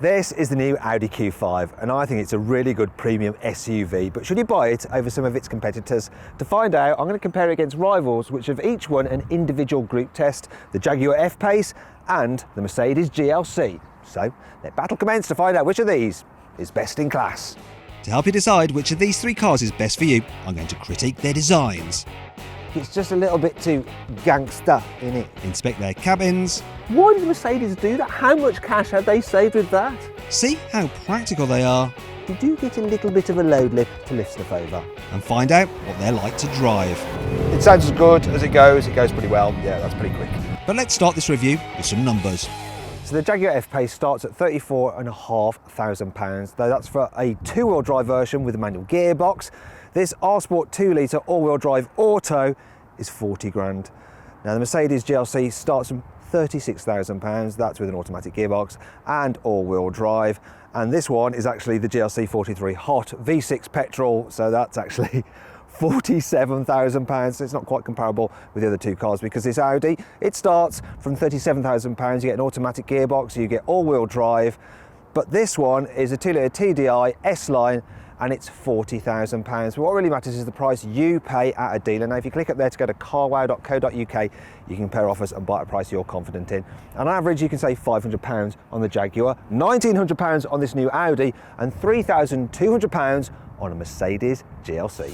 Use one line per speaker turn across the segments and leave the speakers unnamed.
This is the new Audi Q5 and I think it's a really good premium SUV, but should you buy it over some of its competitors? To find out, I'm going to compare it against rivals which have each won an individual group test, the Jaguar F-PACE and the Mercedes GLC. So let battle commence to find out which of these is best in class.
To help you decide which of these three cars is best for you, I'm going to critique their designs.
It's just a little bit too gangster in it.
Inspect their cabins.
Why did Mercedes do that? How much cash had they saved with that?
See how practical they are.
Did you get a little bit of a load lift to lift stuff over?
And find out what they're like to drive.
It sounds as good as it goes pretty well. Yeah, that's pretty quick.
But let's start this review with some numbers.
So the Jaguar F-PACE starts at £34,500, though that's for a two-wheel drive version with a manual gearbox. This R-Sport 2-litre all-wheel drive auto is 40 grand. Now the Mercedes GLC starts from £36,000, that's with an automatic gearbox and all-wheel drive. And this one is actually the GLC 43 Hot V6 petrol, so that's actually £47,000, so it's not quite comparable with the other two cars because this Audi, it starts from £37,000, you get an automatic gearbox, you get all-wheel drive, but this one is a 2-litre TDI S-Line and it's £40,000. But what really matters is the price you pay at a dealer. Now if you click up there to go to carwow.co.uk, you can compare offers and buy a price you're confident in. On average you can save £500 on the Jaguar, £1,900 on this new Audi and £3,200 on a Mercedes GLC.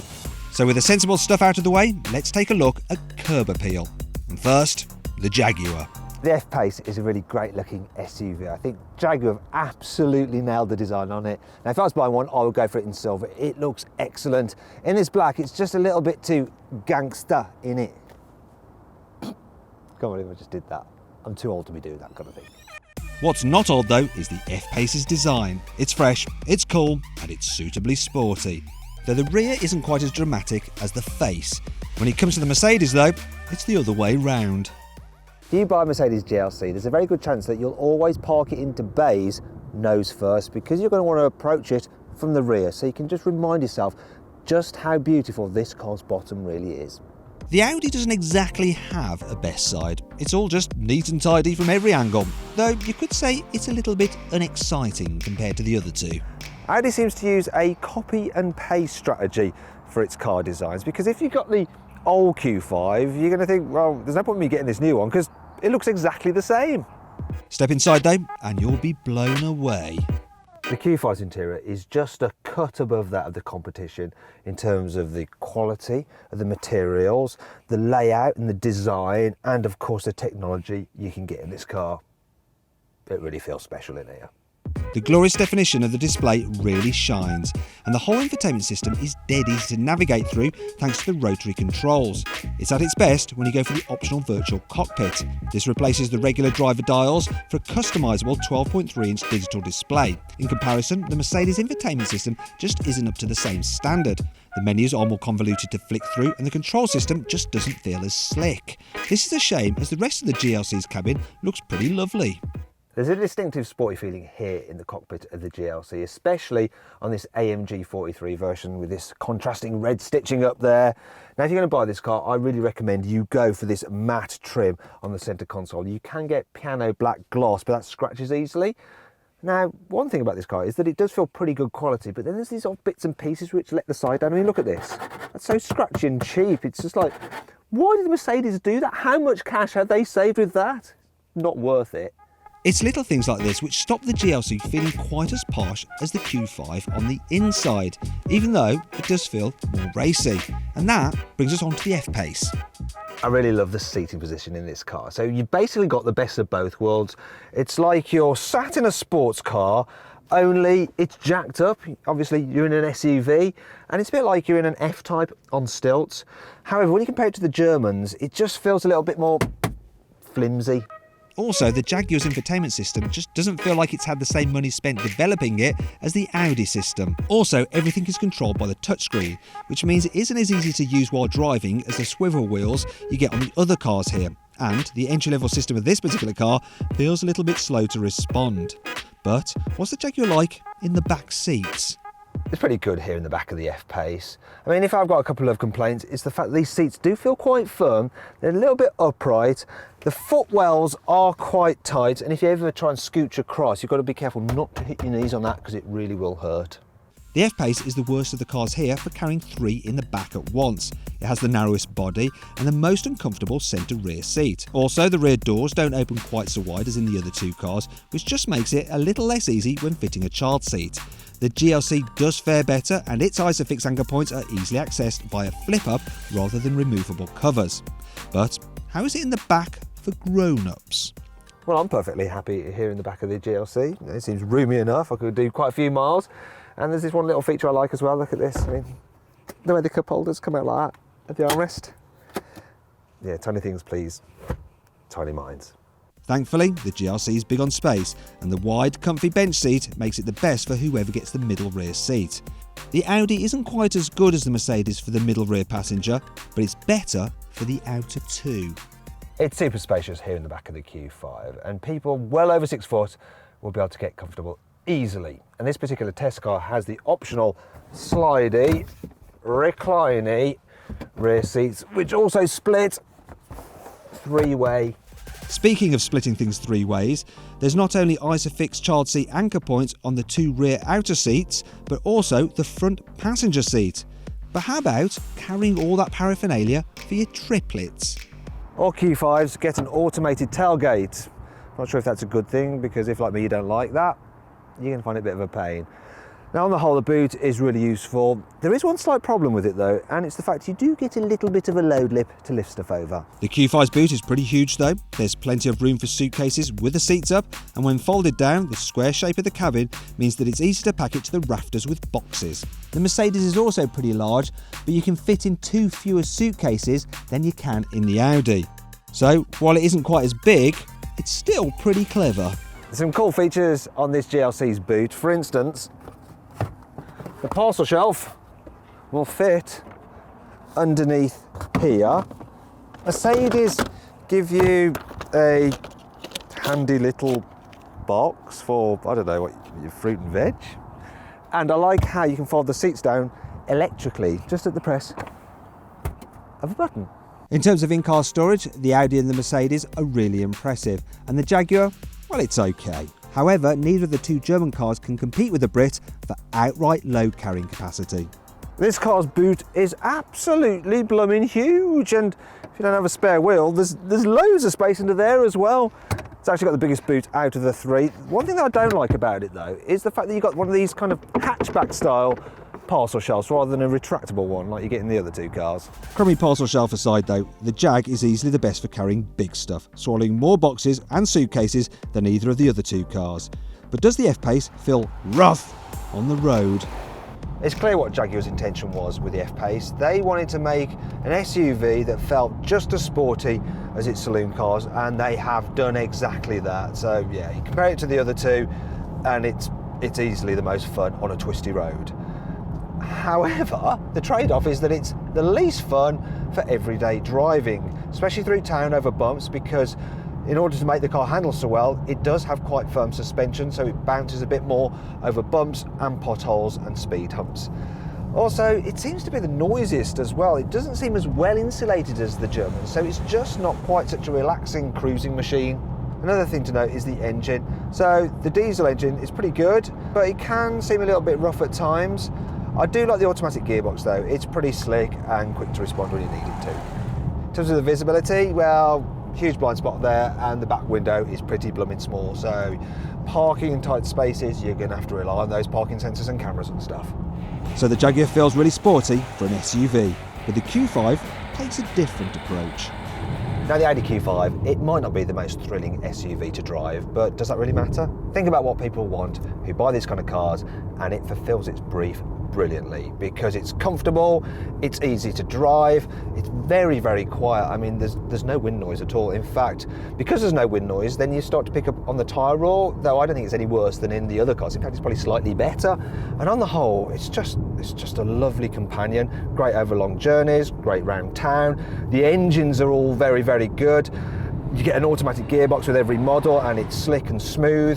So with the sensible stuff out of the way, let's take a look at curb appeal. And first, the Jaguar.
The F-PACE is a really great looking SUV. I think Jaguar have absolutely nailed the design on it. Now if I was buying one, I would go for it in silver. It looks excellent. In this black, it's just a little bit too gangster in it. Can't believe I just did that. I'm too old to be doing that kind of thing.
What's not old though is the F-PACE's design. It's fresh, it's cool, and it's suitably sporty. Though the rear isn't quite as dramatic as the face. When it comes to the Mercedes though, it's the other way round.
If you buy a Mercedes GLC, there's a very good chance that you'll always park it into bays nose first because you're going to want to approach it from the rear, so you can just remind yourself just how beautiful this car's bottom really is.
The Audi doesn't exactly have a best side. It's all just neat and tidy from every angle, though you could say it's a little bit unexciting compared to the other two.
Audi seems to use a copy and paste strategy for its car designs, because if you've got the old Q5, you're going to think, well, there's no point in me getting this new one because it looks exactly the same.
Step inside though, and you'll be blown away.
The Q5's interior is just a cut above that of the competition in terms of the quality of the materials, the layout and the design, and of course the technology you can get in this car. It really feels special in here.
The glorious definition of the display really shines, and the whole infotainment system is dead easy to navigate through thanks to the rotary controls. It's at its best when you go for the optional virtual cockpit. This replaces the regular driver dials for a customisable 12.3-inch digital display. In comparison, the Mercedes infotainment system just isn't up to the same standard. The menus are more convoluted to flick through and the control system just doesn't feel as slick. This is a shame as the rest of the GLC's cabin looks pretty lovely.
There's a distinctive sporty feeling here in the cockpit of the GLC, especially on this AMG 43 version with this contrasting red stitching up there. Now if you're going to buy this car, I really recommend you go for this matte trim on the centre console. You can get piano black gloss, but that scratches easily. Now, one thing about this car is that it does feel pretty good quality, but then there's these odd bits and pieces which let the side down. I mean, look at this. That's so scratchy and cheap. It's just like, why did Mercedes do that? How much cash had they saved with that? Not worth it.
It's little things like this which stop the GLC feeling quite as posh as the Q5 on the inside, even though it does feel more racy. And that brings us on to the F-PACE.
I really love the seating position in this car. So you've basically got the best of both worlds. It's like you're sat in a sports car, only it's jacked up. Obviously you're in an SUV, and it's a bit like you're in an F-Type on stilts. However, when you compare it to the Germans, it just feels a little bit more flimsy.
Also, the Jaguar's infotainment system just doesn't feel like it's had the same money spent developing it as the Audi system. Also, everything is controlled by the touchscreen, which means it isn't as easy to use while driving as the swivel wheels you get on the other cars here. And the entry-level system of this particular car feels a little bit slow to respond. But what's the Jaguar like in the back seats?
It's pretty good here in the back of the F-PACE. I mean, if I've got a couple of complaints, it's the fact that these seats do feel quite firm. They're a little bit upright. The footwells are quite tight, and if you ever try and scooch across, you've got to be careful not to hit your knees on that because it really will hurt.
The F-PACE is the worst of the cars here for carrying 3 in the back at once. It has the narrowest body and the most uncomfortable centre rear seat. Also, the rear doors don't open quite so wide as in the other 2 cars, which just makes it a little less easy when fitting a child seat. The GLC does fare better, and its ISOFIX anchor points are easily accessed via flip-up rather than removable covers. But how is it in the back for grown-ups?
Well, I'm perfectly happy here in the back of the GLC. It seems roomy enough. I could do quite a few miles. And there's this one little feature I like as well. Look at this. I mean, the way the cup holders come out like that at the armrest. Yeah, tiny things, please. Tiny minds.
Thankfully, the GLC is big on space, and the wide, comfy bench seat makes it the best for whoever gets the middle rear seat. The Audi isn't quite as good as the Mercedes for the middle rear passenger, but it's better for the outer 2.
It's super spacious here in the back of the Q5, and people well over 6 foot will be able to get comfortable easily. And this particular test car has the optional slidey, recliney rear seats, which also split 3-way.
Speaking of splitting things 3 ways, there's not only ISOFIX child seat anchor points on the 2 rear outer seats, but also the front passenger seat. But how about carrying all that paraphernalia for your triplets?
All Q5s get an automated tailgate. Not sure if that's a good thing, because if, like me, you don't like that, you're going to find it a bit of a pain. Now, on the whole, the boot is really useful. There is one slight problem with it though, and it's the fact you do get a little bit of a load lip to lift stuff over.
The Q5's boot is pretty huge though. There's plenty of room for suitcases with the seats up, and when folded down, the square shape of the cabin means that it's easy to pack it to the rafters with boxes. The Mercedes is also pretty large, but you can fit in 2 fewer suitcases than you can in the Audi. So, while it isn't quite as big, it's still pretty clever.
Some cool features on this GLC's boot. For instance, the parcel shelf will fit underneath here. Mercedes give you a handy little box for, I don't know, what, your fruit and veg. And I like how you can fold the seats down electrically, just at the press of a button.
In terms of in-car storage, the Audi and the Mercedes are really impressive, and the Jaguar, well, it's okay. However, neither of the 2 German cars can compete with the Brit for outright load carrying capacity.
This car's boot is absolutely blooming huge, and if you don't have a spare wheel, there's loads of space under there as well. It's actually got the biggest boot out of the 3. One thing that I don't like about it though is the fact that you've got one of these kind of hatchback style parcel shelves rather than a retractable one like you get in the other 2 cars.
Crummy parcel shelf aside though, the Jag is easily the best for carrying big stuff, swallowing more boxes and suitcases than either of the other 2 cars. But does the F-PACE feel rough on the road?
It's clear what Jaguar's intention was with the F-PACE. They wanted to make an SUV that felt just as sporty as its saloon cars, and they have done exactly that. So yeah, you compare it to the other 2 and it's easily the most fun on a twisty road. However, the trade-off is that it's the least fun for everyday driving, especially through town over bumps, because in order to make the car handle so well, it does have quite firm suspension, so it bounces a bit more over bumps and potholes and speed humps. Also, it seems to be the noisiest as well. It doesn't seem as well insulated as the Germans, so it's just not quite such a relaxing cruising machine. Another thing to note is the engine. So the diesel engine is pretty good, but it can seem a little bit rough at times. I do like the automatic gearbox though. It's pretty slick and quick to respond when you need it to. In terms of the visibility, well, huge blind spot there, and the back window is pretty blooming small. So parking in tight spaces, you're going to have to rely on those parking sensors and cameras and stuff.
So the Jaguar feels really sporty for an SUV, but the Q5 takes a different approach.
Now the Audi Q5, it might not be the most thrilling SUV to drive, but does that really matter? Think about what people want who buy these kind of cars, and it fulfills its brief brilliantly because it's comfortable, it's easy to drive, it's very, very quiet. I mean, there's no wind noise at all. In fact, because there's no wind noise, then you start to pick up on the tyre roar, though I don't think it's any worse than in the other cars. In fact, it's probably slightly better. And on the whole, it's just a lovely companion. Great over long journeys, great round town. The engines are all very, very good. You get an automatic gearbox with every model, and it's slick and smooth.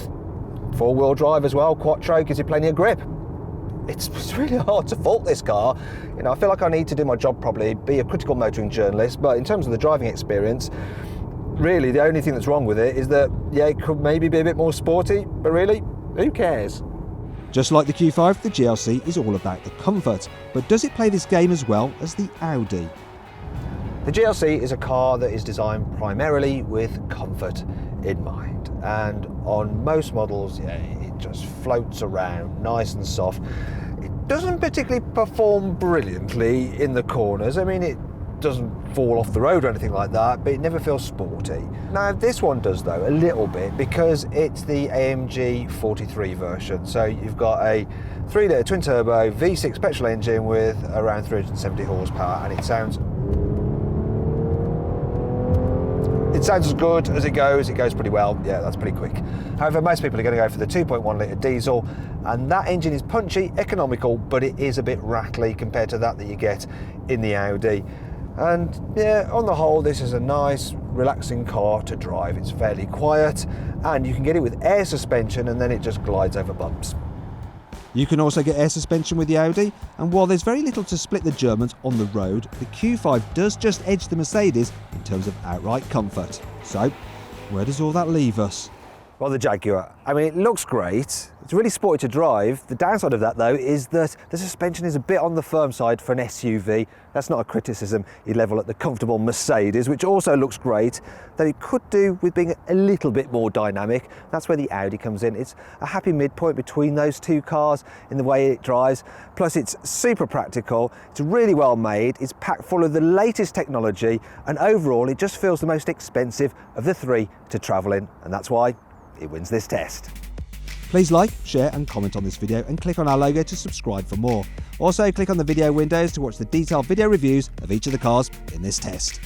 4-wheel drive as well, quattro, gives you plenty of grip. it's really hard to fault this car. You know, I feel like I need to do my job properly, be a critical motoring journalist, but in terms of the driving experience, really the only thing that's wrong with it is that, yeah, it could maybe be a bit more sporty, but really, who cares?
Just like the Q5, the GLC is all about the comfort, but does it play this game as well as the Audi?
The GLC is a car that is designed primarily with comfort in mind, and on most models, yeah, it just floats around nice and soft. It doesn't particularly perform brilliantly in the corners. I mean, it doesn't fall off the road or anything like that, but it never feels sporty. Now this one does though, a little bit, because it's the AMG 43 version. So you've got a 3-litre twin turbo V6 petrol engine with around 370 horsepower, and it sounds as good as it goes. It goes pretty well. Yeah, that's pretty quick. However, most people are going to go for the 2.1 litre diesel, and that engine is punchy, economical, but it is a bit rattly compared to that you get in the Audi. And yeah, on the whole, this is a nice, relaxing car to drive. It's fairly quiet, and you can get it with air suspension, and then it just glides over bumps.
You can also get air suspension with the Audi, and while there's very little to split the Germans on the road, the Q5 does just edge the Mercedes in terms of outright comfort. So, where does all that leave us?
Well, the Jaguar, I mean, it looks great. It's really sporty to drive. The downside of that, though, is that the suspension is a bit on the firm side for an SUV. That's not a criticism you level at the comfortable Mercedes, which also looks great, though it could do with being a little bit more dynamic. That's where the Audi comes in. It's a happy midpoint between those two cars in the way it drives. Plus, it's super practical. It's really well made. It's packed full of the latest technology, and overall, it just feels the most expensive of the three to travel in, and that's why it wins this test.
Please like, share and comment on this video, and click on our logo to subscribe for more. Also, click on the video windows to watch the detailed video reviews of each of the cars in this test.